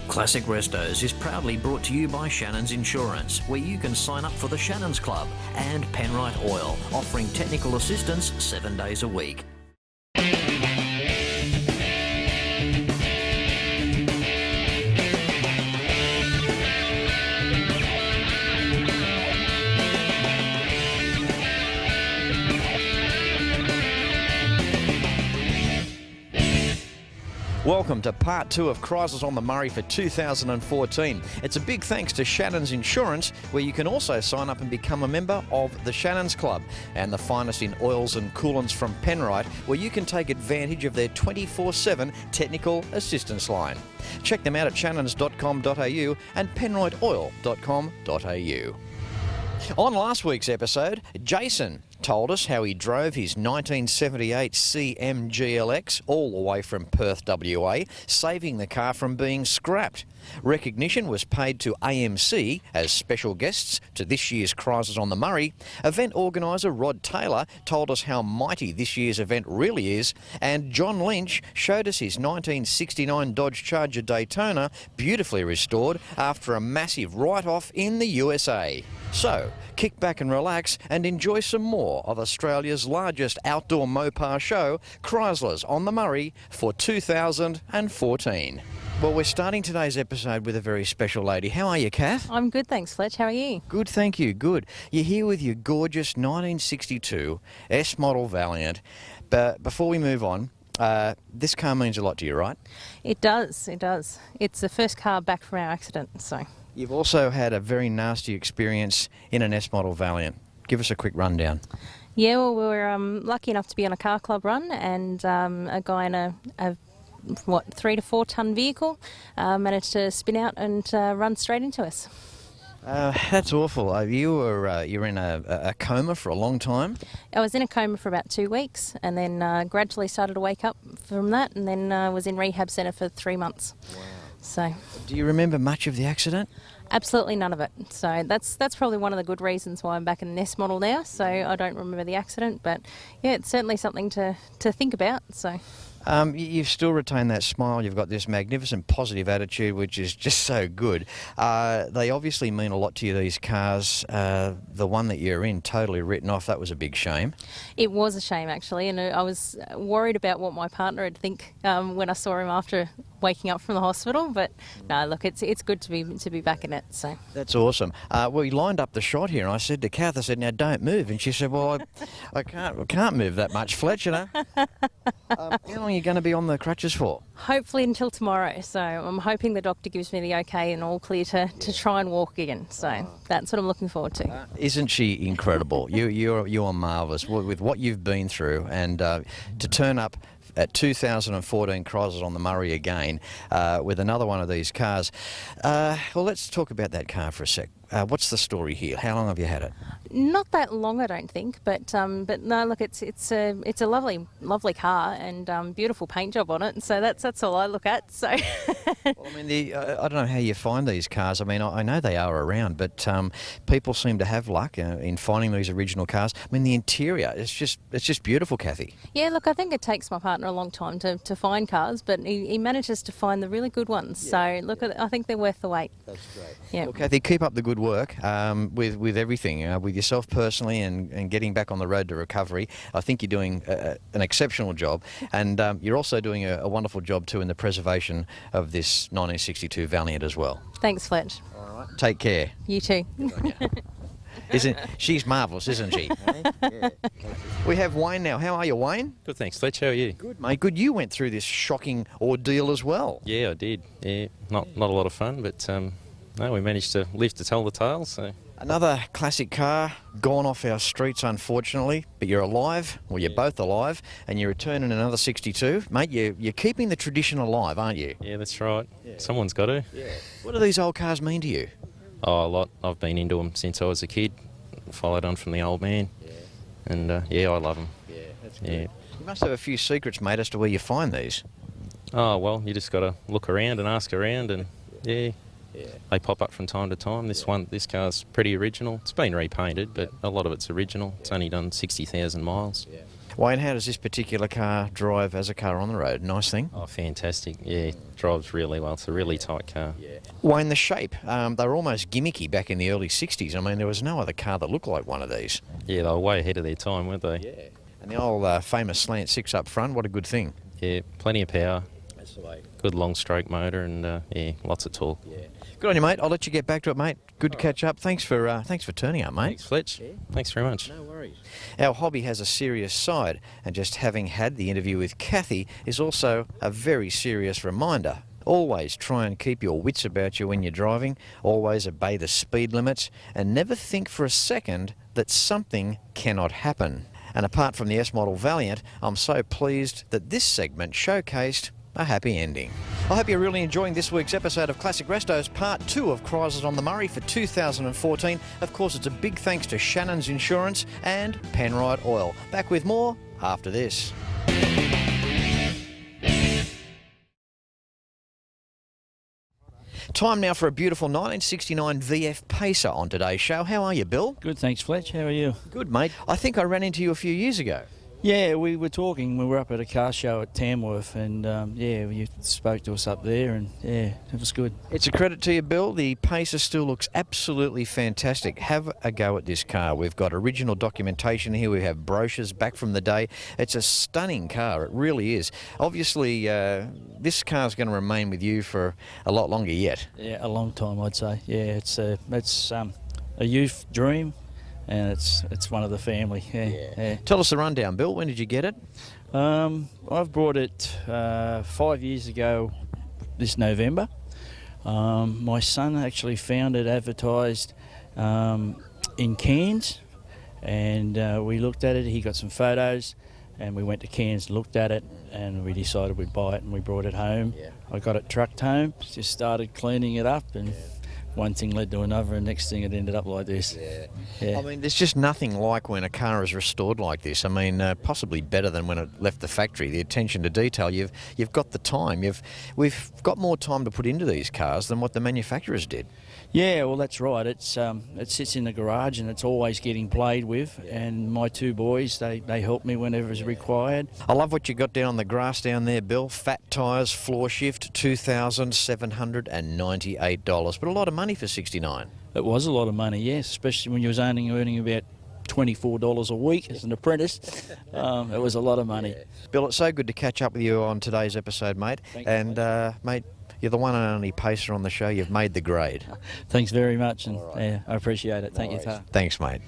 Classic Restos is proudly brought to you by Shannons Insurance, where you can sign up for the Shannons Club, and Penrite Oil, offering technical assistance 7 days a week. Welcome to part 2 of Chryslers on the Murray for 2014. It's a big thanks to Shannons Insurance, where you can also sign up and become a member of the Shannons Club, and the finest in oils and coolants from Penrite, where you can take advantage of their 24/7 technical assistance line. Check them out at shannons.com.au and penriteoil.com.au. On last week's episode, Jason told us how he drove his 1978 CMGLX all the way from Perth, WA, saving the car from being scrapped. Recognition was paid to AMC as special guests to this year's Chryslers on the Murray. Event organiser Rod Taylor told us how mighty this year's event really is, and John Lynch showed us his 1969 Dodge Charger Daytona, beautifully restored after a massive write-off in the USA. So, kick back and relax and enjoy some more of Australia's largest outdoor Mopar show, Chryslers on the Murray for 2014. Well, we're starting today's episode with a very special lady. How are you, Kath? I'm good, thanks, Fletch. How are you? Good, thank you. Good. You're here with your gorgeous 1962 S-Model Valiant. But before we move on, this car means a lot to you, right? It does, it does. It's the first car back from our accident, so... You've also had a very nasty experience in an S-Model Valiant. Give us a quick rundown. Yeah, well, we were lucky enough to be on a car club run, and a guy in a 3 to 4 ton vehicle managed to spin out and run straight into us. That's awful. You were in a coma for a long time? I was in a coma for about 2 weeks, and then gradually started to wake up from that, and then was in rehab centre for 3 months. Wow. So, do you remember much of the accident? Absolutely none of it. So that's probably one of the good reasons why I'm back in an S model now. So I don't remember the accident, but yeah, it's certainly something to think about. So. You've still retained that smile. You've got this magnificent positive attitude, which is just so good. They obviously mean a lot to you, these cars. The one that you're in, totally written off, that was a big shame. It was a shame, actually, and I was worried about what my partner would think when I saw him after waking up from the hospital. But no, look, it's good to be back in it. So that's awesome. We lined up the shot here, and I said to Kath, I said, "Now don't move," and she said, "Well, I can't move that much, Fletch, you know." How long are you going to be on the crutches for? Hopefully until tomorrow. So I'm hoping the doctor gives me the okay and all clear to try and walk again. So that's what I'm looking forward to. Isn't she incredible? You're marvellous with what you've been through, and to turn up at 2014 Chryslers on the Murray again with another one of these cars. Well, let's talk about that car for a sec. What's the story here? How long have you had it? Not that long, I don't think, but no, look, it's a lovely car and beautiful paint job on it. So that's all I look at. So. Well, I mean, I don't know how you find these cars. I mean, I know they are around, but people seem to have luck in finding these original cars. I mean, the interior, it's just beautiful, Kathy. Yeah, look, I think it takes my partner a long time to find cars, but he manages to find the really good ones. Yeah, so look, I think they're worth the wait. That's great. Yeah. Well, Kathy, keep up the good work with everything, with yourself personally and getting back on the road to recovery. I think you're doing an exceptional job, and you're also doing a wonderful job too in the preservation of this 1962 Valiant as well. Thanks, Fletch. All right. Take care. You too. She's marvellous, isn't she? Yeah. We have Wayne now. How are you, Wayne? Good, thanks, Fletch. How are you? Good, mate. Good. You went through this shocking ordeal as well. Yeah, I did. Yeah, not a lot of fun, but no, we managed to live to tell the tale. So another classic car gone off our streets, unfortunately. But you're alive. Well, you're both alive, and you're returning another 62, mate. You're keeping the tradition alive, aren't you? Yeah, that's right. Yeah. Someone's got to. Yeah. What do these old cars mean to you? Oh, a lot. I've been into them since I was a kid. Followed on from the old man. Yeah. And yeah, I love them. Yeah, that's good. Yeah. You must have a few secrets, mate, as to where you find these. Oh, well, you just got to look around and ask around, and yeah, they pop up from time to time. This car's pretty original. It's been repainted, but a lot of it's original. It's only done 60,000 miles. Yeah. Wayne, how does this particular car drive as a car on the road? Nice thing? Oh, fantastic. Yeah, drives really well. It's a really tight car. Wayne, the shape, they were almost gimmicky back in the early 60s. I mean, there was no other car that looked like one of these. Yeah, they were way ahead of their time, weren't they? Yeah. And the old famous slant 6 up front, what a good thing. Yeah, plenty of power. That's the way. Good long stroke motor and, yeah, lots of torque. Yeah. Good on you, mate. I'll let you get back to it, mate. Good to catch up. Thanks for turning up, mate. Thanks, Fletch. Yeah. Thanks very much. No worries. Our hobby has a serious side, and just having had the interview with Kathy is also a very serious reminder. Always try and keep your wits about you when you're driving, always obey the speed limits, and never think for a second that something cannot happen. And apart from the S-Model Valiant, I'm so pleased that this segment showcased a happy ending. I hope you're really enjoying this week's episode of Classic Restos, part 2 of Chryslers on the Murray for 2014. Of course, it's a big thanks to Shannons Insurance and Penrite Oil. Back with more after this. Time now for a beautiful 1969 VF Pacer on today's show. How are you, Bill? Good, thanks, Fletch. How are you? Good, mate. I think I ran into you a few years ago. Yeah, we were talking. We were up at a car show at Tamworth, and yeah, you spoke to us up there, and yeah, it was good. It's a credit to you, Bill. The Pacer still looks absolutely fantastic. Have a go at this car. We've got original documentation here. We have brochures back from the day. It's a stunning car. It really is. Obviously, this car's going to remain with you for a lot longer yet. Yeah, a long time, I'd say. Yeah, it's a youth dream. And it's one of the family. Yeah. Tell us the rundown, Bill. When did you get it? I've brought it 5 years ago this November. My son actually found it advertised in Cairns, and we looked at it. He got some photos, and we went to Cairns, looked at it, and we decided we'd buy it, and we brought it home. Yeah. I got it trucked home, just started cleaning it up, and one thing led to another, and next thing it ended up like this. Yeah. I mean, there's just nothing like when a car is restored like this. I mean, possibly better than when it left the factory. The attention to detail, you've got the time. We've got more time to put into these cars than what the manufacturers did. Yeah, well, that's right. It sits in the garage and it's always getting played with. And my two boys, they help me whenever it's required. I love what you got down on the grass down there, Bill. Fat tyres, floor shift, $2,798. But a lot of money for 69. It was a lot of money, yes, especially when you was only earning about $24 a week as an apprentice. It was a lot of money. Yeah. Bill, it's so good to catch up with you on today's episode, mate. Thank you, mate, you're the one and only Pacer on the show. You've made the grade. Thanks very much, and yeah, I appreciate it. Thank you, Tar. Thanks, mate.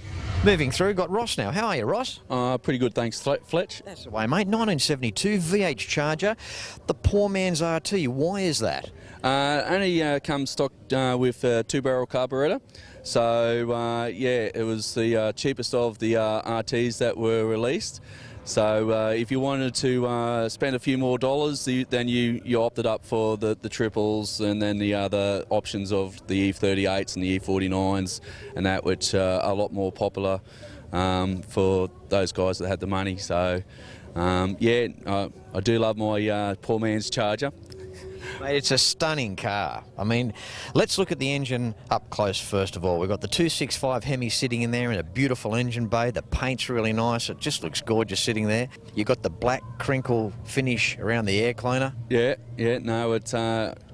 Moving through, got Ross now. How are you, Ross? Pretty good, thanks, Fletch. That's the way, mate. 1972 VH Charger, the poor man's RT. Why is that? Only comes stocked with a 2-barrel carburetor. So, yeah, it was the cheapest of the RTs that were released. So if you wanted to spend a few more dollars, then you opted up for the triples and then the other options of the E38s and the E49s and that, which are a lot more popular for those guys that had the money. So, yeah, I do love my poor man's Charger. Mate, it's a stunning car. I mean, let's look at the engine up close first of all. We've got the 265 Hemi sitting in there in a beautiful engine bay. The paint's really nice. It just looks gorgeous sitting there. You've got the black crinkle finish around the air cleaner. Yeah, no, it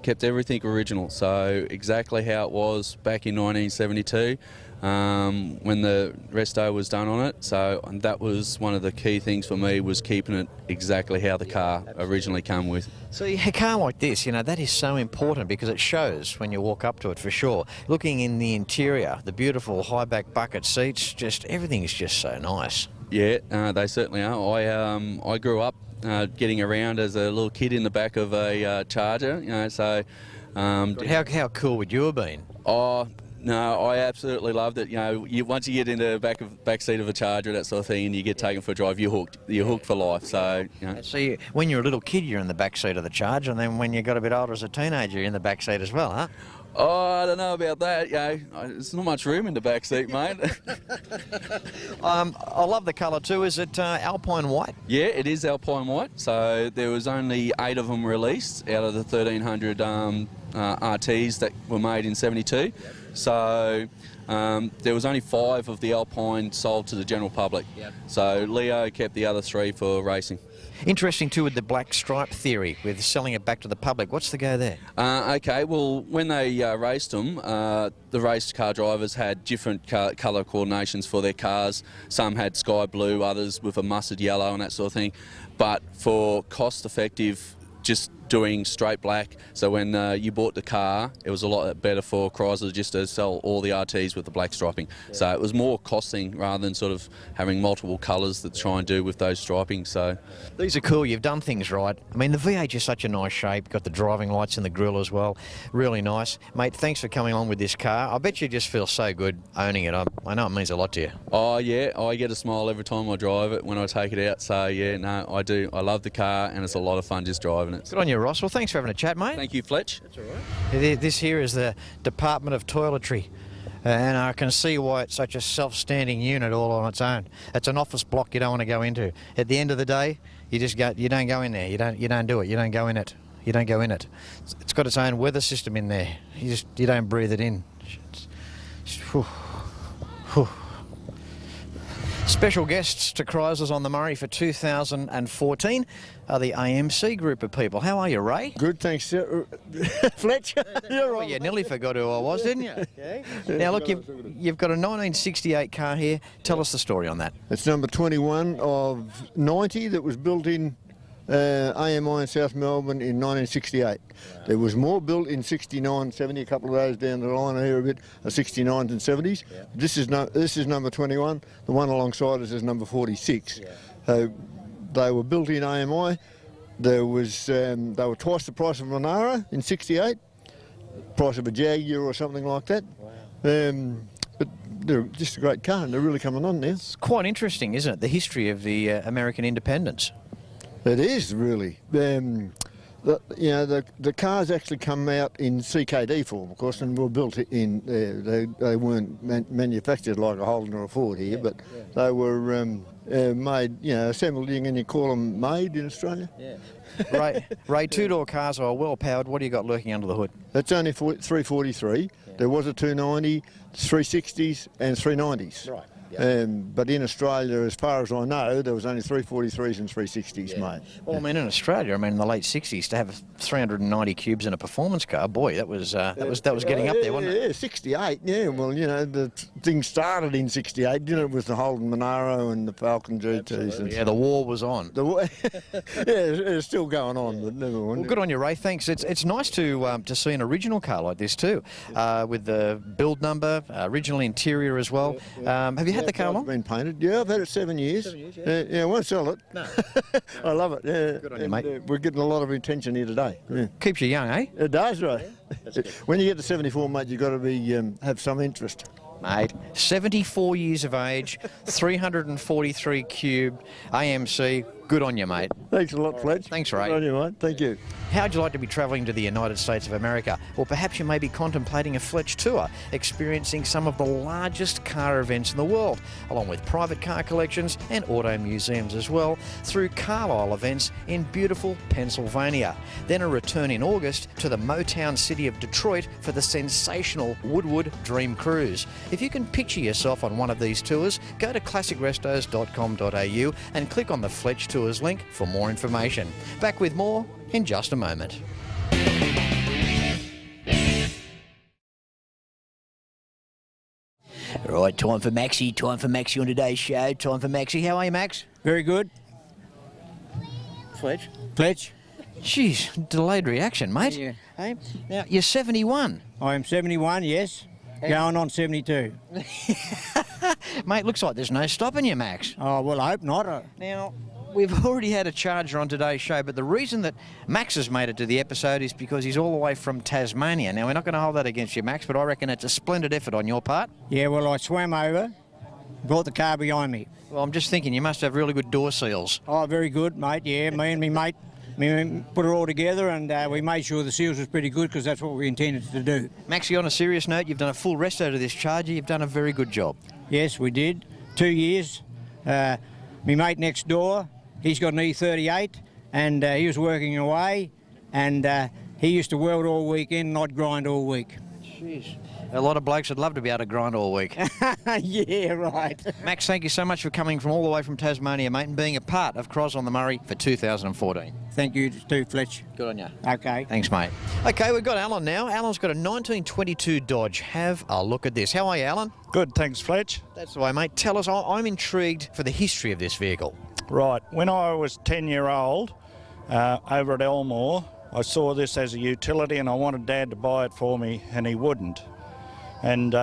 kept everything original. So exactly how it was back in 1972. When the resto was done on it, so that was one of the key things for me, was keeping it exactly how the car originally came with. So a car like this, that is so important because it shows when you walk up to it for sure. Looking in the interior, the beautiful high back bucket seats, just everything is just so nice. Yeah, they certainly are. I grew up getting around as a little kid in the back of a Charger, so. How cool would you have been? Oh, no, I absolutely loved it. Once you get into the back seat of a Charger, that sort of thing, and you get taken for a drive, you're hooked. You're hooked for life. So, when you're a little kid, you're in the back seat of the Charger, and then when you got a bit older as a teenager, you're in the back seat as well, huh? Oh, I don't know about that. There's not much room in the back seat, mate. I love the colour too. Is it Alpine White? Yeah, it is Alpine White. So there was only 8 of them released out of the 1,300 RTs that were made in '72. So there was only 5 of the Alpine sold to the general public. So Leo kept the other 3 for racing. Interesting too with the black stripe theory, with selling it back to the public. What's the go there? Okay, well, when they raced them, the race car drivers had different colour coordinations for their cars. Some had sky blue, others with a mustard yellow and that sort of thing. But for cost-effective, just doing straight black, so when you bought the car, it was a lot better for Chrysler just to sell all the RTs with the black striping. So it was more costing rather than sort of having multiple colours that try and do with those striping. So These are cool. You've done things right. I mean, the V8 is such a nice shape. Got the driving lights in the grille as well. Really nice. Mate, thanks for coming on with this car. I bet you just feel so good owning it. I know it means a lot to you. oh yeah, I get a smile every time I drive it when I take it out. So yeah, no, I do. I love the car and it's a lot of fun just driving it. Good on you, Ross. Well, thanks for having a chat, mate. Thank you, Fletch. This here is the Department of Toiletry. And I can see why it's such a self-standing unit all on its own. It's an office block you don't want to go into. At the end of the day, you don't go in there. You don't do it. You don't go in it. You don't go in it. It's got its own weather system in there. You don't breathe it in. Special guests to Chryslers on the Murray for 2014 are the AMC group of people. How are you, Ray? Good, thanks, Fletch. You're Well, right. you nearly forgot who I was, didn't you? Now, look, you've got a 1968 car here. Tell us the story on that. It's number 21 of 90 that was built in AMI in South Melbourne in 1968. There was more built in 69, 70, a couple of those down the line here a bit, 69s and 70s. This is number 21. The one alongside us is number 46. They were built in AMI. They were twice the price of Monaro in 68, price of a Jaguar or something like that. But they're just a great car and they're really coming on now. It's quite interesting, isn't it? The history of the American independence. It is really. The cars actually come out in CKD form, of course, and were built in there. They weren't manufactured like a Holden or a Ford here, but they were made, assembled, and you call them made in Australia. Ray, two-door cars are well powered. What do you got lurking under the hood? That's only 343. There was a 290, 360s and 390s. Right. But in Australia, as far as I know, there was only 343s and 360s made. Well, I mean, in Australia, in the late 60s, to have 390 cubes in a performance car, boy, that was getting up there, wasn't it? Yeah, 68. Yeah, well, the thing started in 68, with the Holden Monaro and the Falcon GTs. And the war was on. It's still going on, but never mind. Well, good on you, Ray. Thanks. It's nice to see an original car like this too, with the build number, original interior as well. Have you had the car long? It's been painted. Yeah, I've had it 7 years. 7 years, yeah. I won't sell it. No. I love it. Yeah. Good on you, mate. We're getting a lot of attention here today. Yeah. Keeps you young, eh? It does, right? When you get to 74, mate, you've got to be have some interest. Mate, 74 years of age, 343 cube, AMC. Good on you, mate. Thanks a lot, Fletch. Thanks, Ray. Good on you, mate. Thank you. How'd you like to be travelling to the United States of America? Or perhaps you may be contemplating a Fletch tour, experiencing some of the largest car events in the world, along with private car collections and auto museums as well, through Carlisle events in beautiful Pennsylvania. Then a return in August to the Motown city of Detroit for the sensational Woodward Dream Cruise. If you can picture yourself on one of these tours, go to classicrestos.com.au and click on the Fletch Tours link for more information. Back with more in just a moment. Right, time for Maxie on today's show. Time for Maxie. How are you, Max? Very good. Fletch. Jeez, delayed reaction, mate. Yeah. Hey? Now, you're 71. I am 71, yes. Going on 72. Mate, looks like there's no stopping you, Max. Oh, well, I hope not. Now, we've already had a charger on today's show, but the reason that Max has made it to the episode is because he's all the way from Tasmania. Now, we're not going to hold that against you, Max, but I reckon it's a splendid effort on your part. Yeah, well, I swam over, brought the car behind me. Well, I'm just thinking you must have really good door seals. Oh, very good, mate. Yeah, me and me mate We put it all together and we made sure the seals was pretty good because that's what we intended to do. Maxie, on a serious note, you've done a full resto to this Charger. You've done a very good job. Yes, we did. 2 years. My mate next door, he's got an E38 and he was working away and he used to weld all weekend and I'd grind all week. Jeez. A lot of blokes would love to be able to grind all week. Yeah, right. Max, thank you so much for coming from all the way from Tasmania, mate, and being a part of Cros on the Murray for 2014. Thank you too, Fletch. Good on you. Okay. Thanks, mate. Okay, we've got Alan now. Alan's got a 1922 Dodge. Have a look at this. How are you, Alan? Good, thanks, Fletch. That's the way, mate. Tell us, I'm intrigued for the history of this vehicle. Right, when I was 10-year-old over at Elmore, I saw this as a utility and I wanted Dad to buy it for me and he wouldn't. And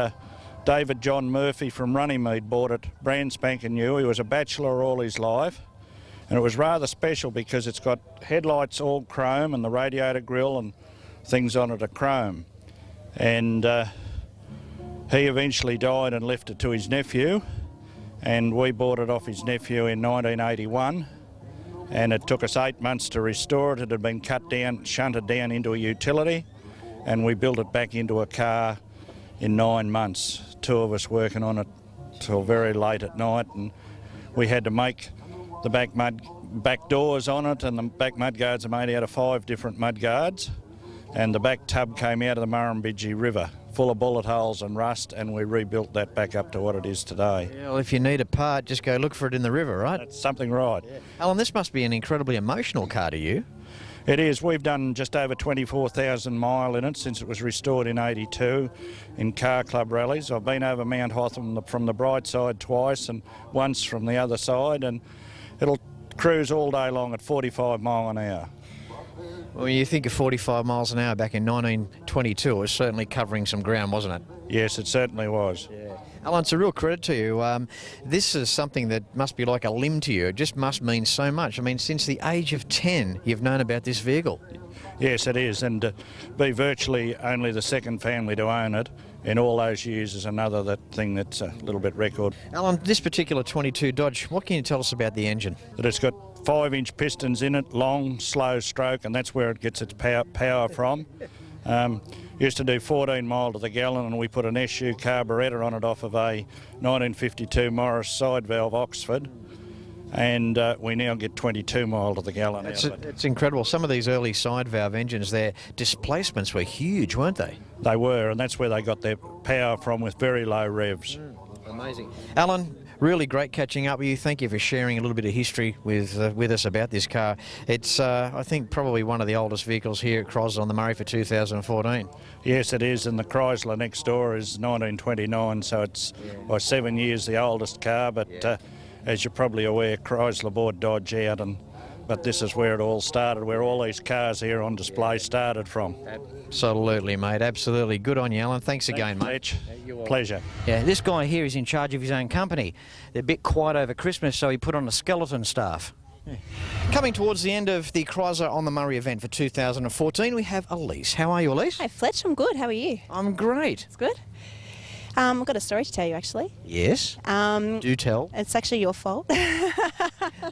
David John Murphy from Runnymede bought it brand spanking new. He was a bachelor all his life. And it was rather special because it's got headlights all chrome and the radiator grille and things on it are chrome. And he eventually died and left it to his nephew. And we bought it off his nephew in 1981. And it took us 8 months to restore it. It had been cut down, shunted down into a utility. And we built it back into a car in 9 months. 2 of us working on it till very late at night. And we had to make the back doors on it, and the back mudguards are made out of 5 different mudguards, and the back tub came out of the Murrumbidgee River full of bullet holes and rust, and we rebuilt that back up to what it is today. Yeah, well, if you need a part, just go look for it in the river, right? That's something right. Yeah. Alan, this must be an incredibly emotional car to you. It is. We've done just over 24,000 mile in it since it was restored in 82 in car club rallies. I've been over Mount Hotham from the bright side twice and once from the other side, and it'll cruise all day long at 45 mile an hour. Well, you think of 45 miles an hour back in 1922, it was certainly covering some ground, wasn't it? Yes, it certainly was. Yeah. Alan, it's a real credit to you. This is something that must be like a limb to you. It just must mean so much. I mean, since the age of 10, you've known about this vehicle. Yes, it is, and be virtually only the second family to own it in all those years is another thing that's a little bit record. Alan, this particular 22 Dodge, what can you tell us about the engine? That it's got 5-inch pistons in it, long, slow stroke, and that's where it gets its power from. Used to do 14 mile to the gallon, and we put an SU carburettor on it off of a 1952 Morris side valve Oxford, and we now get 22 mile to the gallon out of it. It's incredible. Some of these early side valve engines, their displacements were huge, weren't they? They were, and that's where they got their power from, with very low revs. Amazing. Alan, really great catching up with you. Thank you for sharing a little bit of history with us about this car. It's, I think, probably one of the oldest vehicles here at Cros on the Murray for 2014. Yes, it is, and the Chrysler next door is 1929, so it's by 7 years the oldest car, but as you're probably aware, Chrysler bought Dodge out, but this is where it all started, where all these cars here on display started from. Absolutely, mate, absolutely. Good on you, Alan. Thanks again, mate. Pleasure. Yeah, this guy here is in charge of his own company. They're a bit quiet over Christmas, so he put on a skeleton staff. Yeah. Coming towards the end of the Chrysler on the Murray event for 2014, we have Elise. How are you, Elise? Hi, Fletch. I'm good. How are you? I'm great. It's good. I've got a story to tell you, actually. Yes? Do tell. It's actually your fault.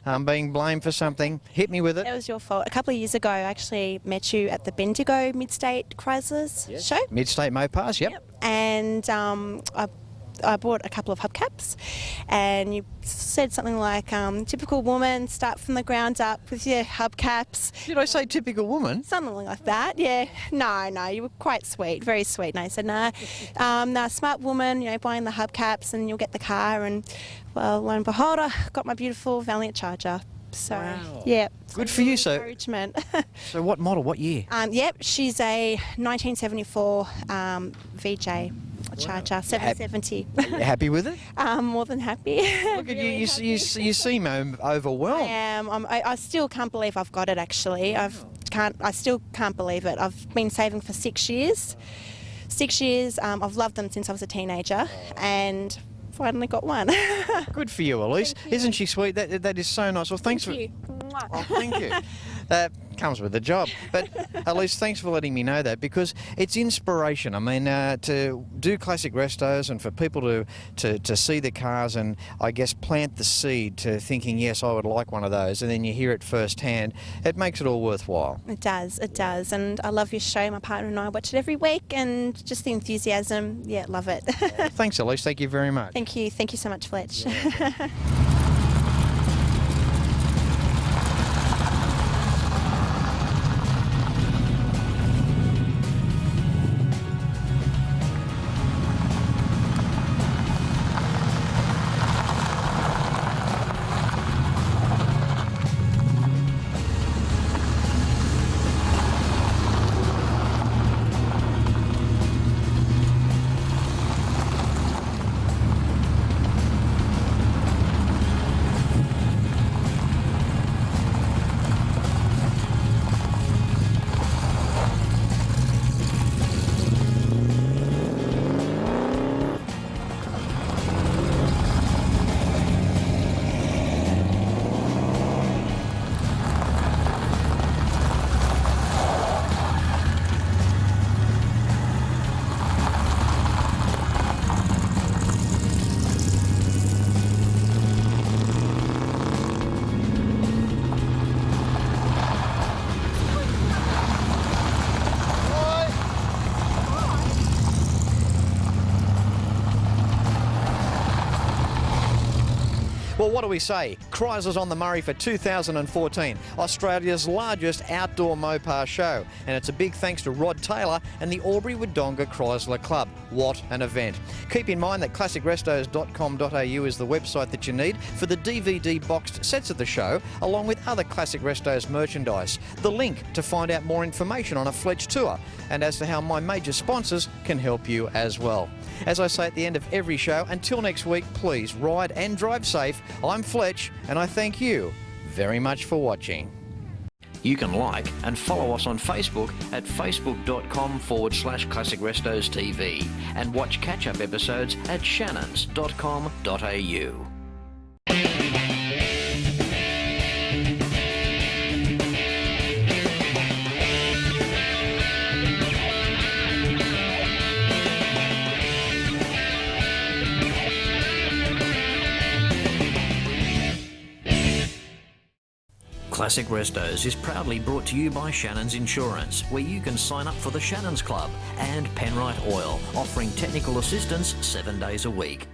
I'm being blamed for something. Hit me with it. It was your fault. A couple of years ago, I actually met you at the Bendigo Mid-State Chryslers show. Mid-State Mopars, yep. And I bought a couple of hubcaps, and you said something like, typical woman, start from the ground up with your hubcaps. Did I say typical woman? Something like that, yeah. No, you were quite sweet, very sweet. And I said, no, smart woman, buying the hubcaps and you'll get the car. And, well, lo and behold, I got my beautiful Valiant Charger. So, wow. Yeah. Good for you, so. Encouragement. So what model, what year? Yep, she's a 1974 VJ. Charger, 770. Are you happy with it? More than happy. Look at you, you seem overwhelmed. I am. I still can't believe I've got it, actually. I still can't believe it. I've been saving for 6 years. 6 years. I've loved them since I was a teenager, and finally got one. Good for you, Elise. Thank you. Isn't she sweet? That is so nice. Well, thanks Thank you. Oh, thank you. Comes with the job. But at least thanks for letting me know that, because it's inspiration. I mean, to do Classic Restos and for people to see the cars and, I guess, plant the seed to thinking, yes, I would like one of those, and then you hear it firsthand, it makes it all worthwhile. It does. And I love your show. My partner and I watch it every week, and just the enthusiasm, yeah, love it. Thanks, Elise. Thank you very much. Thank you so much, Fletch. Yeah. Well, what do we say? Chryslers on the Murray for 2014, Australia's largest outdoor Mopar show. And it's a big thanks to Rod Taylor and the Albury-Wodonga Chrysler Club. What an event. Keep in mind that classicrestos.com.au is the website that you need for the DVD boxed sets of the show, along with other Classic Restos merchandise. The link to find out more information on a Fletch tour, and as to how my major sponsors can help you as well. As I say at the end of every show, until next week, please ride and drive safe. I'm Fletch, and I thank you very much for watching. You can like and follow us on Facebook at facebook.com/Classic Restos TV and watch catch-up episodes at shannons.com.au. Classic Restos is proudly brought to you by Shannons Insurance, where you can sign up for the Shannons Club, and Penrite Oil, offering technical assistance 7 days a week.